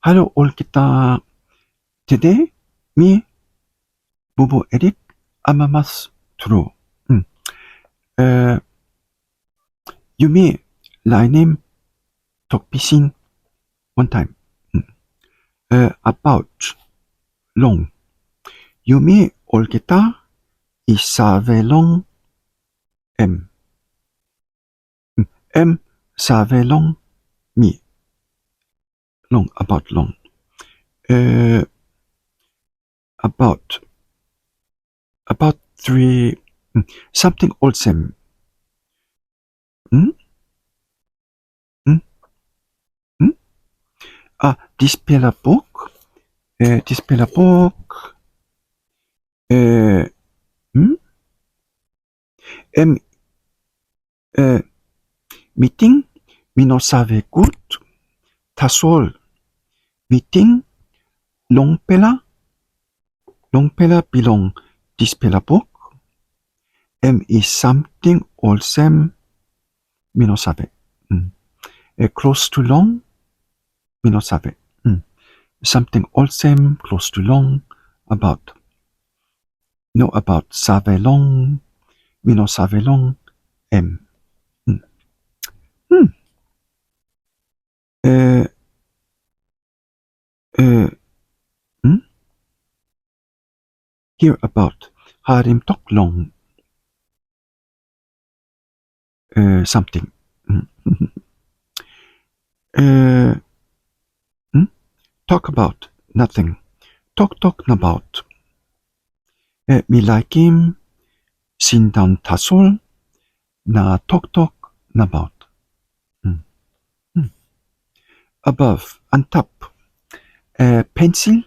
Hello, Olgita. Today, me, Bobo Eric, Amamas True. Uh, Yumi, Lainem, Tokpisin, one time. About, long. Yumi, Olgita, Isavelong, M. M, Savelong, me. Long, about long. Uh, about, about three, something awesome. Hmm? Hmm? Hmm? Display la book. Display la book. Hmm? M, meeting, minosave gut, tasol, meeting, longpela belong, dispela book, M is something olsem, minosave. Close to long, minosave. Something olsem, close to long, about. Know about save long, minosave long, M. Hmm. Uh, uh, hmm? Hear about harim tok long, something. Uh, hmm? Talk about nothing. Talk about. Me like him. Sindan tasol. Na talk about. Hmm. Hmm. Above, on top. Pencil.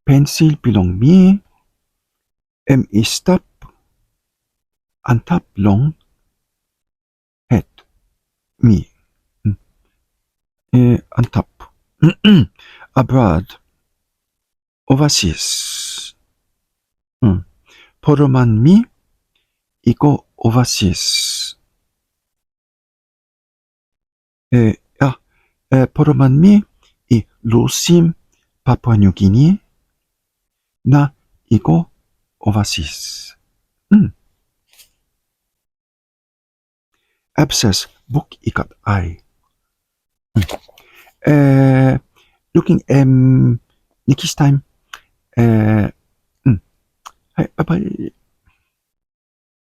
Pencil belong me. M is stop. On top long. Head. Me. On top. Abroad. Overseas. 포르만 미. 이거 overseas. 포르만 미. 이 루심. 파푸아뉴기니. 나 이거 overseas. Abscess, book ikat eye. Looking next time. Hi, bye bye.